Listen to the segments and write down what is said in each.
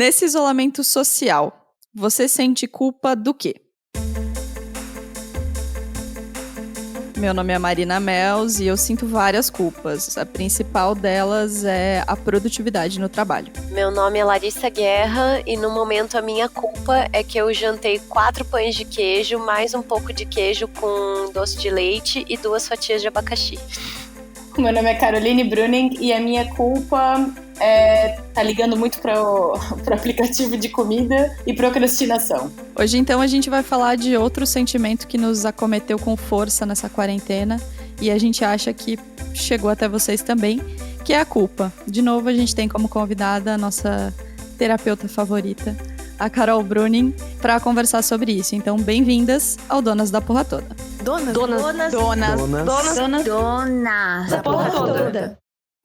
Nesse isolamento social, você sente culpa do quê? Meu nome é Marina Mels e eu sinto várias culpas. A principal delas é a produtividade no trabalho. Meu nome é Larissa Guerra e no momento a minha culpa é que eu jantei 4 pães de queijo, mais um pouco de queijo com doce de leite e 2 fatias de abacaxi. Meu nome é Caroline Bruning e a minha culpa é tá ligando muito pro aplicativo de comida e procrastinação. Hoje, então, a gente vai falar de outro sentimento que nos acometeu com força nessa quarentena e a gente acha que chegou até vocês também, que é a culpa. De novo, a gente tem como convidada a nossa terapeuta favorita, a Carol Bruning, para conversar sobre isso. Então, bem-vindas ao Donas da Porra Toda. Donas da porra toda.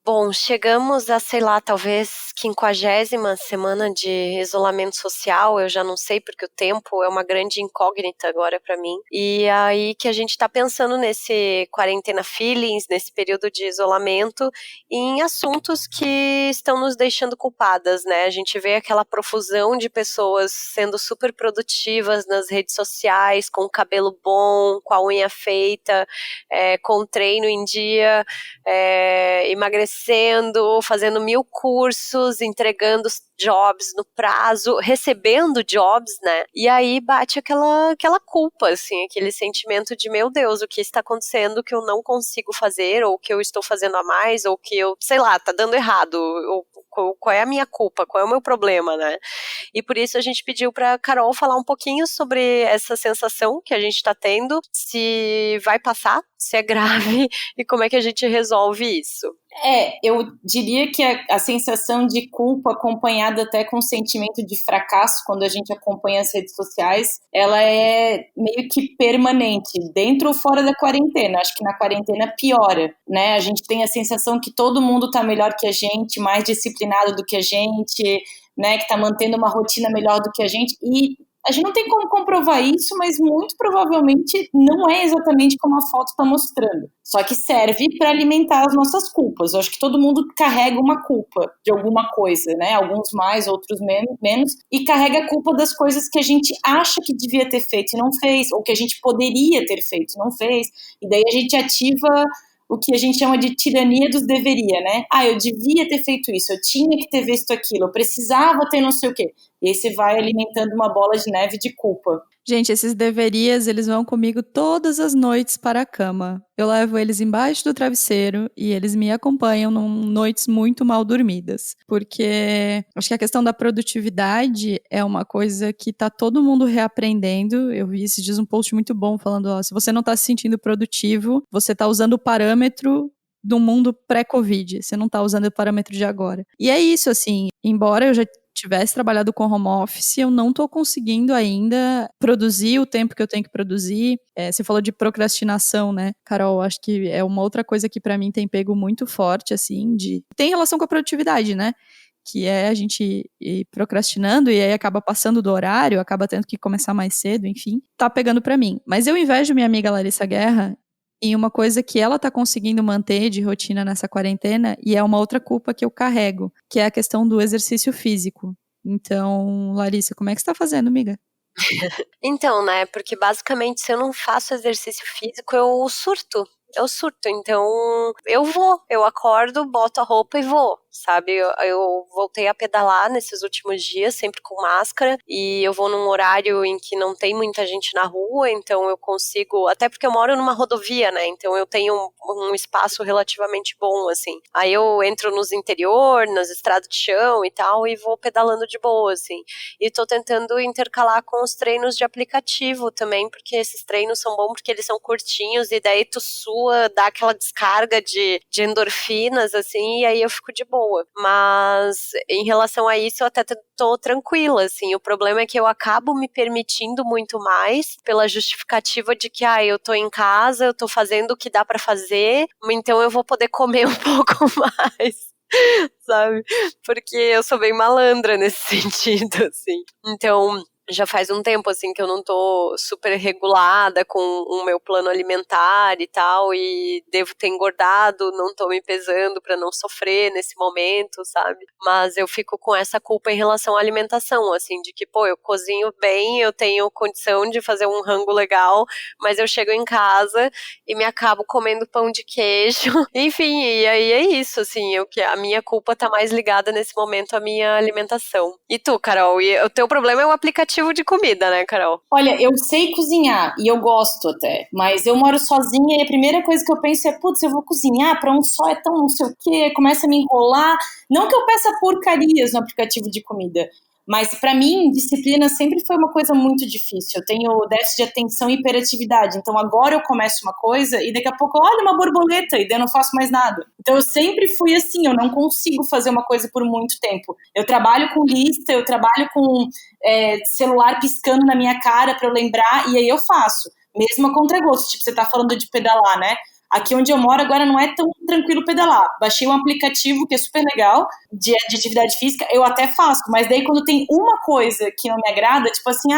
Bom, chegamos a, talvez 50ª semana de isolamento social, eu já não sei porque o tempo é uma grande incógnita agora pra mim, e aí que a gente tá pensando nesse quarentena feelings, nesse período de isolamento, em assuntos que estão nos deixando culpadas, né? A gente vê aquela profusão de pessoas sendo super produtivas nas redes sociais, com o cabelo bom, com a unha feita, com o treino em dia, emagrecendo, fazendo 1000 cursos, entregando jobs no prazo, recebendo jobs, né? E aí bate aquela culpa, assim, aquele sentimento de, meu Deus, o que está acontecendo que eu não consigo fazer, ou que eu estou fazendo a mais, ou que eu, tá dando errado, ou qual é a minha culpa, qual é o meu problema, né? E por isso a gente pediu pra Carol falar um pouquinho sobre essa sensação que a gente tá tendo, se vai passar, se é grave, e como é que a gente resolve isso. Eu diria que a sensação de culpa acompanhada até com um sentimento de fracasso quando a gente acompanha as redes sociais, ela é meio que permanente, dentro ou fora da quarentena. Acho que na quarentena piora, né? A gente tem a sensação que todo mundo tá melhor que a gente, mais disciplinado do que a gente, né? Que tá mantendo uma rotina melhor do que a gente, e a gente não tem como comprovar isso, mas muito provavelmente não é exatamente como a foto está mostrando. Só que serve para alimentar as nossas culpas. Eu acho que todo mundo carrega uma culpa de alguma coisa, né? Alguns mais, outros menos. E carrega a culpa das coisas que a gente acha que devia ter feito e não fez, ou que a gente poderia ter feito e não fez. E daí a gente ativa o que a gente chama de tirania dos deveria, né? Eu devia ter feito isso, eu tinha que ter visto aquilo, eu precisava ter não sei o quê. E aí você vai alimentando uma bola de neve de culpa. Gente, esses deverias, eles vão comigo todas as noites para a cama. Eu levo eles embaixo do travesseiro e eles me acompanham em noites muito mal dormidas. Porque acho que a questão da produtividade é uma coisa que tá todo mundo reaprendendo. Eu vi esses dias um post muito bom falando, se você não tá se sentindo produtivo, você tá usando o parâmetro do mundo pré-Covid. Você não tá usando o parâmetro de agora. E é isso, assim, embora eu já tivesse trabalhado com home office, eu não tô conseguindo ainda produzir o tempo que eu tenho que produzir. Você falou de procrastinação, né, Carol? Acho que é uma outra coisa que pra mim tem pego muito forte, assim, tem relação com a produtividade, né? Que é a gente ir procrastinando e aí acaba passando do horário, acaba tendo que começar mais cedo, enfim. Tá pegando pra mim. Mas eu invejo minha amiga Larissa Guerra em uma coisa que ela tá conseguindo manter de rotina nessa quarentena, e é uma outra culpa que eu carrego, que é a questão do exercício físico. Então, Larissa, como é que você tá fazendo, amiga? Então, né, porque basicamente se eu não faço exercício físico, eu surto. Então eu acordo, boto a roupa e vou, sabe? Eu voltei a pedalar nesses últimos dias, sempre com máscara, e eu vou num horário em que não tem muita gente na rua, então eu consigo, até porque eu moro numa rodovia, né? Então eu tenho um espaço relativamente bom, assim. Aí eu entro nos interior, nas estradas de chão e tal, e vou pedalando de boa, assim. E tô tentando intercalar com os treinos de aplicativo também, porque esses treinos são bons porque eles são curtinhos, e daí tu sua, dá aquela descarga de endorfinas, assim, e aí eu fico de boa. Mas em relação a isso, eu até tô tranquila, assim. O problema é que eu acabo me permitindo muito mais pela justificativa de que, eu tô em casa, eu tô fazendo o que dá pra fazer, então eu vou poder comer um pouco mais. Sabe? Porque eu sou bem malandra nesse sentido, assim. Então, Já faz um tempo, assim, que eu não tô super regulada com o meu plano alimentar e tal, e devo ter engordado, não tô me pesando pra não sofrer nesse momento, sabe? Mas eu fico com essa culpa em relação à alimentação, assim, de que, pô, eu cozinho bem, eu tenho condição de fazer um rango legal, mas eu chego em casa e me acabo comendo pão de queijo. Enfim, e aí é isso, assim, a minha culpa tá mais ligada nesse momento à minha alimentação. E tu, Carol? E o teu problema é o aplicativo de comida, né, Carol? Olha, eu sei cozinhar e eu gosto até, mas eu moro sozinha e a primeira coisa que eu penso é, putz, eu vou cozinhar pra um só, é tão não sei o quê, começa a me enrolar. Não que eu peça porcarias no aplicativo de comida, mas pra mim, disciplina sempre foi uma coisa muito difícil. Eu tenho déficit de atenção e hiperatividade, então agora eu começo uma coisa e daqui a pouco, olha, uma borboleta, e daí eu não faço mais nada. Então eu sempre fui assim, eu não consigo fazer uma coisa por muito tempo. Eu trabalho com lista, eu trabalho com celular piscando na minha cara pra eu lembrar, e aí eu faço. Mesmo a contragosto, tipo, você tá falando de pedalar, né? Aqui onde eu moro agora não é tão tranquilo pedalar. Baixei um aplicativo que é super legal, de atividade física, eu até faço, mas daí quando tem uma coisa que não me agrada, tipo assim,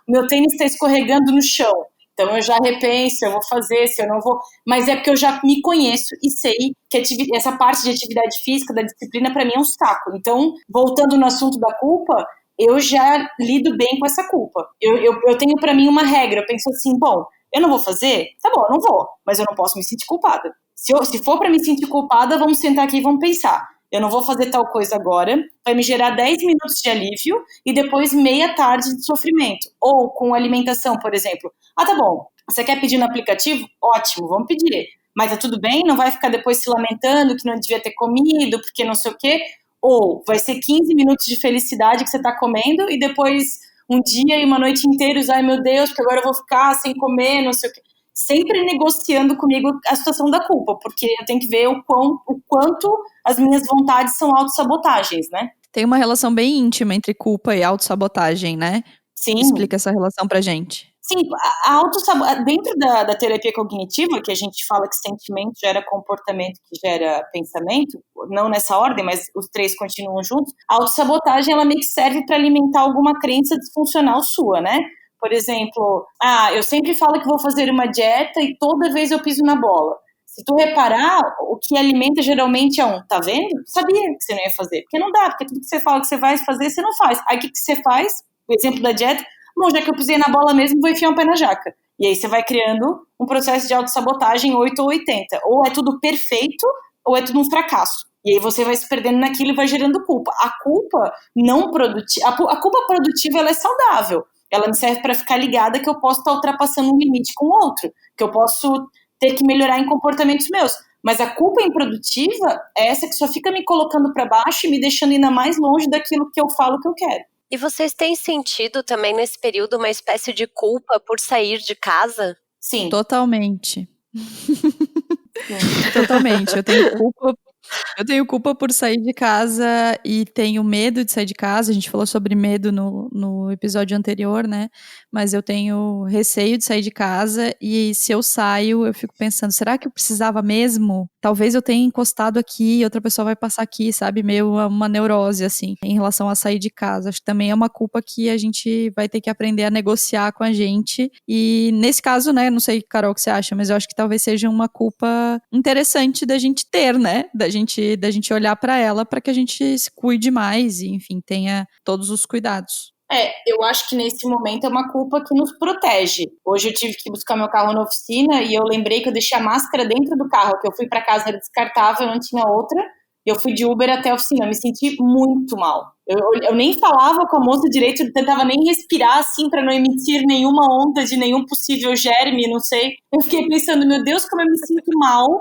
meu tênis tá escorregando no chão, então eu já repenso, eu vou fazer, se eu não vou, mas é porque eu já me conheço e sei que essa parte de atividade física, da disciplina, pra mim é um saco. Então, voltando no assunto da culpa, eu já lido bem com essa culpa. Eu tenho pra mim uma regra, eu penso assim, bom, eu não vou fazer? Tá bom, eu não vou, mas eu não posso me sentir culpada. Se for pra me sentir culpada, vamos sentar aqui e vamos pensar. Eu não vou fazer tal coisa agora, vai me gerar 10 minutos de alívio e depois meia tarde de sofrimento. Ou com alimentação, por exemplo. Tá bom, você quer pedir no aplicativo? Ótimo, vamos pedir. Mas tá tudo bem? Não vai ficar depois se lamentando que não devia ter comido, porque não sei o quê? Ou vai ser 15 minutos de felicidade que você tá comendo e depois um dia e uma noite inteiros, ai meu Deus, porque agora eu vou ficar sem comer, não sei o quê. Sempre negociando comigo a situação da culpa, porque eu tenho que ver o quanto as minhas vontades são autossabotagens, né? Tem uma relação bem íntima entre culpa e autossabotagem, né? Sim. Explica essa relação pra gente. Sim, dentro da terapia cognitiva, que a gente fala que sentimento gera comportamento que gera pensamento, não nessa ordem, mas os três continuam juntos, a autossabotagem, ela meio que serve para alimentar alguma crença disfuncional sua, né? Por exemplo, eu sempre falo que vou fazer uma dieta e toda vez eu piso na bola. Se tu reparar, o que alimenta geralmente é tá vendo? Sabia que você não ia fazer. Porque não dá, porque tudo que você fala que você vai fazer, você não faz. Aí o que você faz? O exemplo da dieta, bom, já que eu pisei na bola mesmo, vou enfiar um pé na jaca. E aí você vai criando um processo de autossabotagem 8 ou 80. Ou é tudo perfeito, ou é tudo um fracasso. E aí você vai se perdendo naquilo e vai gerando culpa. A culpa não produtiva, a culpa produtiva, ela é saudável. Ela me serve para ficar ligada que eu posso estar ultrapassando um limite com o outro, que eu posso ter que melhorar em comportamentos meus. Mas a culpa improdutiva é essa que só fica me colocando para baixo e me deixando ainda mais longe daquilo que eu falo que eu quero. E vocês têm sentido também nesse período uma espécie de culpa por sair de casa? Sim. Totalmente. Totalmente. Eu tenho culpa por sair de casa e tenho medo de sair de casa. A gente falou sobre medo no episódio anterior, né? Mas eu tenho receio de sair de casa e se eu saio, eu fico pensando, será que eu precisava mesmo? Talvez eu tenha encostado aqui e outra pessoa vai passar aqui, sabe? Meio uma neurose, assim, em relação a sair de casa. Acho que também é uma culpa que a gente vai ter que aprender a negociar com a gente. E nesse caso, né? Não sei, Carol, o que você acha, mas eu acho que talvez seja uma culpa interessante da gente ter, né? Da gente olhar para ela para que a gente se cuide mais e, enfim, tenha todos os cuidados. Eu acho que nesse momento é uma culpa que nos protege. Hoje eu tive que buscar meu carro na oficina e eu lembrei que eu deixei a máscara dentro do carro, que eu fui para casa, era descartável, não tinha outra. Eu fui de Uber até a oficina, eu me senti muito mal. Eu nem falava com a moça direito, eu tentava nem respirar assim para não emitir nenhuma onda de nenhum possível germe, não sei. Eu fiquei pensando, meu Deus, como eu me sinto mal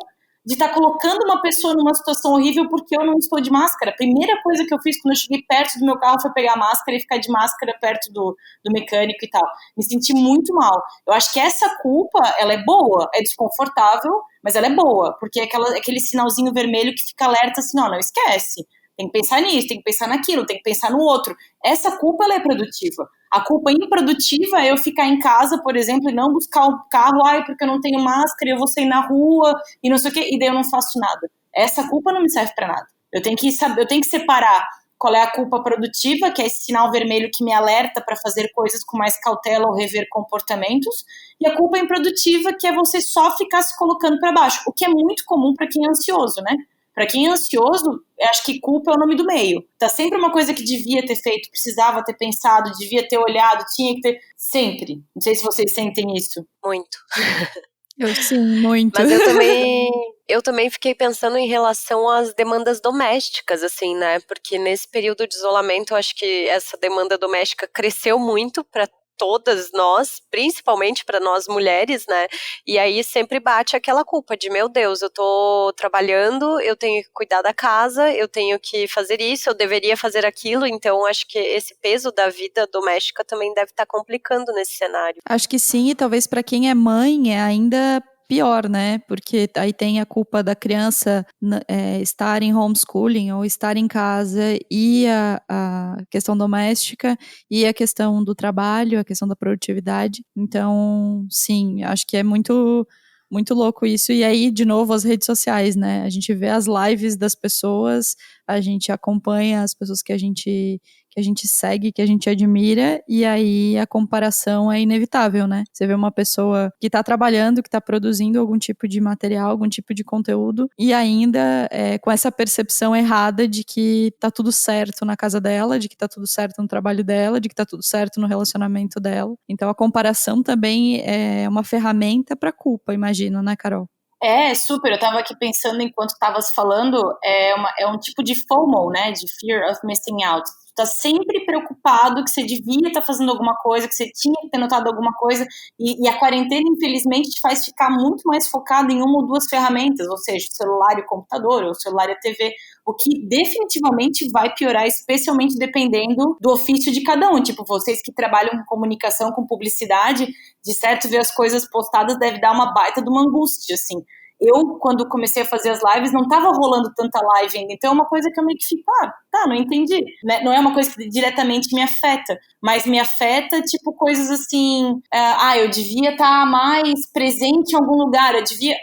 de estar colocando uma pessoa numa situação horrível porque eu não estou de máscara. A primeira coisa que eu fiz quando eu cheguei perto do meu carro foi pegar a máscara e ficar de máscara perto do mecânico e tal. Me senti muito mal. Eu acho que essa culpa, ela é boa, é desconfortável, mas ela é boa, porque é aquele sinalzinho vermelho que fica alerta assim, não esquece. Tem que pensar nisso, tem que pensar naquilo, tem que pensar no outro. Essa culpa, ela é produtiva. A culpa improdutiva é eu ficar em casa, por exemplo, e não buscar o carro, porque eu não tenho máscara, eu vou sair na rua, e não sei o quê, e daí eu não faço nada. Essa culpa não me serve pra nada. Eu tenho que separar Qual é a culpa produtiva, que é esse sinal vermelho que me alerta para fazer coisas com mais cautela ou rever comportamentos, e a culpa improdutiva, que é você só ficar se colocando para baixo, o que é muito comum para quem é ansioso, né? Para quem é ansioso, eu acho que culpa é o nome do meio. Tá sempre uma coisa que devia ter feito, precisava ter pensado, devia ter olhado, tinha que ter... Sempre. Não sei se vocês sentem isso. Muito. Eu sim, muito. Mas eu também fiquei pensando em relação às demandas domésticas, assim, né? Porque nesse período de isolamento, eu acho que essa demanda doméstica cresceu muito para todas nós, principalmente para nós mulheres, né? E aí sempre bate aquela culpa de, meu Deus, eu tô trabalhando, eu tenho que cuidar da casa, eu tenho que fazer isso, eu deveria fazer aquilo, então acho que esse peso da vida doméstica também deve estar complicando nesse cenário. Acho que sim, e talvez para quem é mãe é ainda pior, né? Porque aí tem a culpa da criança estar em homeschooling ou estar em casa, e a questão doméstica e a questão do trabalho, a questão da produtividade. Então, sim, acho que é muito louco isso. E aí, de novo, as redes sociais, né? A gente vê as lives das pessoas, a gente acompanha as pessoas que a gente segue, que a gente admira, e aí a comparação é inevitável, né? Você vê uma pessoa que tá trabalhando, que tá produzindo algum tipo de material, algum tipo de conteúdo, e ainda com essa percepção errada de que tá tudo certo na casa dela, de que tá tudo certo no trabalho dela, de que tá tudo certo no relacionamento dela. Então a comparação também é uma ferramenta pra culpa, imagino, né, Carol? Super. Eu tava aqui pensando enquanto estavas falando, é um tipo de FOMO, né? De Fear of Missing Out. Tu tá sempre preocupado que você devia estar fazendo alguma coisa, que você tinha que ter notado alguma coisa, e a quarentena, infelizmente, te faz ficar muito mais focado em uma ou duas ferramentas, ou seja, o celular e o computador, ou o celular e a TV, o que definitivamente vai piorar, especialmente dependendo do ofício de cada um. Tipo, vocês que trabalham com comunicação, com publicidade, de certo, ver as coisas postadas deve dar uma baita de uma angústia, assim. Eu, quando comecei a fazer as lives, não tava rolando tanta live ainda, então é uma coisa que eu meio que fico, não entendi, né? Não é uma coisa que diretamente me afeta, mas me afeta, tipo, coisas assim, eu devia estar mais presente em algum lugar,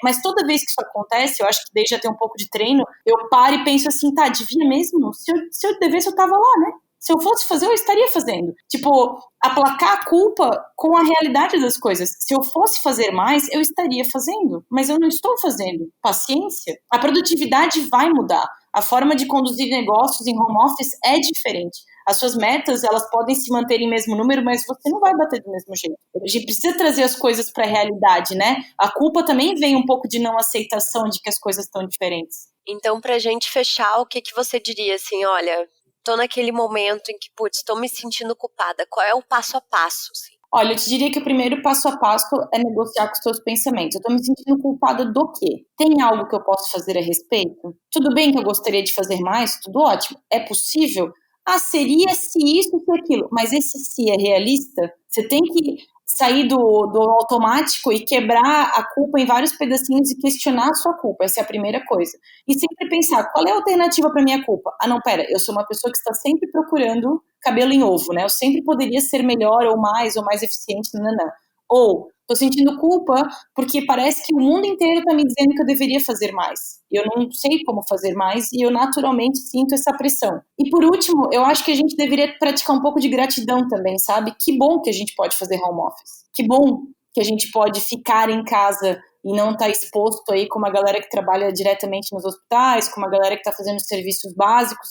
mas toda vez que isso acontece, eu acho que daí já tem um pouco de treino, eu paro e penso assim, devia mesmo? Se eu devesse, eu tava lá, né? Se eu fosse fazer, eu estaria fazendo. Tipo, aplacar a culpa com a realidade das coisas. Se eu fosse fazer mais, eu estaria fazendo. Mas eu não estou fazendo. Paciência. A produtividade vai mudar. A forma de conduzir negócios em home office é diferente. As suas metas, elas podem se manter em mesmo número, mas você não vai bater do mesmo jeito. A gente precisa trazer as coisas para a realidade, né? A culpa também vem um pouco de não aceitação de que as coisas estão diferentes. Então, pra gente fechar, o que você diria, assim, olha... Tô naquele momento em que, tô me sentindo culpada. Qual é o passo a passo? Assim? Olha, eu te diria que o primeiro passo a passo é negociar com os seus pensamentos. Eu tô me sentindo culpada do quê? Tem algo que eu posso fazer a respeito? Tudo bem que eu gostaria de fazer mais? Tudo ótimo. É possível? Seria se isso, se aquilo. Mas esse se é realista? Você tem que sair do automático e quebrar a culpa em vários pedacinhos e questionar a sua culpa. Essa é a primeira coisa. E sempre pensar, qual é a alternativa para minha culpa? Não, pera, eu sou uma pessoa que está sempre procurando cabelo em ovo, né? Eu sempre poderia ser melhor ou mais eficiente, nananã. Ou, tô sentindo culpa porque parece que o mundo inteiro tá me dizendo que eu deveria fazer mais. Eu não sei como fazer mais e eu naturalmente sinto essa pressão. E por último, eu acho que a gente deveria praticar um pouco de gratidão também, sabe? Que bom que a gente pode fazer home office. Que bom que a gente pode ficar em casa e não estar exposto aí com uma galera que trabalha diretamente nos hospitais, com uma galera que está fazendo serviços básicos.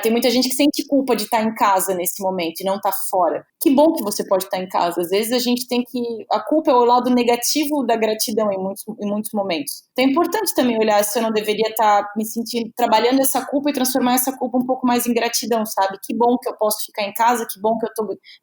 Tem muita gente que sente culpa de estar em casa nesse momento e não estar fora. Que bom que você pode estar em casa. Às vezes a gente tem que... A culpa é o lado negativo da gratidão em muitos momentos. Então é importante também olhar se eu não deveria estar me sentindo, trabalhando essa culpa e transformar essa culpa um pouco mais em gratidão, sabe? Que bom que eu posso ficar em casa, que bom que eu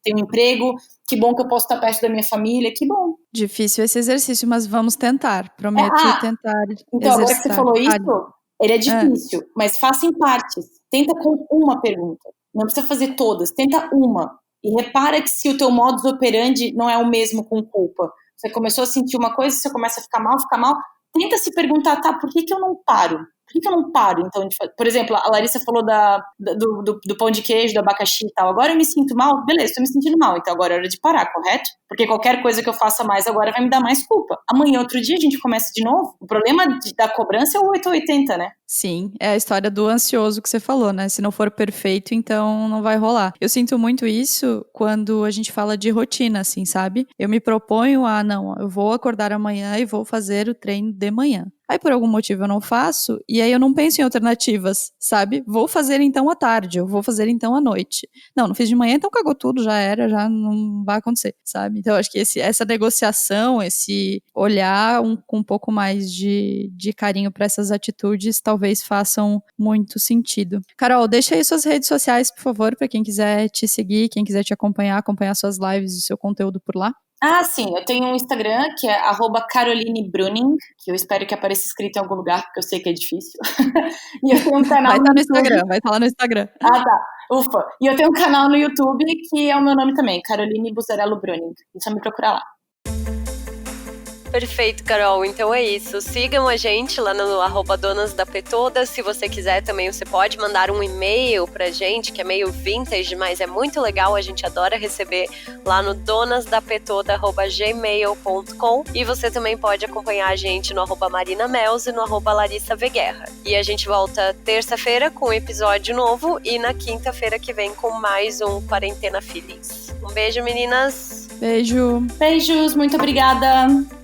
tenho um emprego, que bom que eu posso estar perto da minha família, que bom. Difícil esse exercício, mas vamos tentar. Prometo tentar então, exercitar. Agora que você falou isso, ele é difícil, mas faça em partes. Tenta com uma pergunta. Não precisa fazer todas. Tenta uma. E repara que se o teu modus operandi não é o mesmo com culpa. Você começou a sentir uma coisa, você começa a ficar mal. Tenta se perguntar, por que eu não paro? Por que eu não paro, então, de fazer? Por exemplo, a Larissa falou do pão de queijo, do abacaxi e tal. Agora eu me sinto mal? Beleza, tô me sentindo mal, então agora é hora de parar, correto? Porque qualquer coisa que eu faça mais agora vai me dar mais culpa. Amanhã, outro dia, a gente começa de novo. O problema da cobrança é o 880, né? Sim, é a história do ansioso que você falou, né? Se não for perfeito, então não vai rolar. Eu sinto muito isso quando a gente fala de rotina, assim, sabe? Eu me proponho a, não, eu vou acordar amanhã e vou fazer o treino de manhã. Aí, por algum motivo, eu não faço, e aí eu não penso em alternativas, sabe? Vou fazer então à tarde, eu vou fazer então à noite. Não fiz de manhã, então cagou tudo, já era, já não vai acontecer, sabe? Então, eu acho que essa negociação, esse olhar com um pouco mais de carinho para essas atitudes, talvez façam muito sentido. Carol, deixa aí suas redes sociais, por favor, para quem quiser te seguir, quem quiser te acompanhar suas lives e seu conteúdo por lá. Ah, sim, eu tenho um Instagram que é @caroline_bruning, que eu espero que apareça escrito em algum lugar, porque eu sei que é difícil. E eu tenho um canal vai estar no YouTube. Instagram, vai estar lá no Instagram. Ah, tá. Ufa. E eu tenho um canal no YouTube que é o meu nome também, Caroline Buzzarello Bruning. É só me procurar lá. Perfeito, Carol. Então é isso. Sigam a gente lá no @donasdapetoda. Se você quiser também, você pode mandar um e-mail pra gente, que é meio vintage, mas é muito legal. A gente adora receber lá no donasdapetoda@gmail.com. E você também pode acompanhar a gente no @marinamels e no @larissaveguerra. E a gente volta terça-feira com um episódio novo e na quinta-feira que vem com mais um Quarentena Feliz. Um beijo, meninas! Beijo! Beijos, muito obrigada!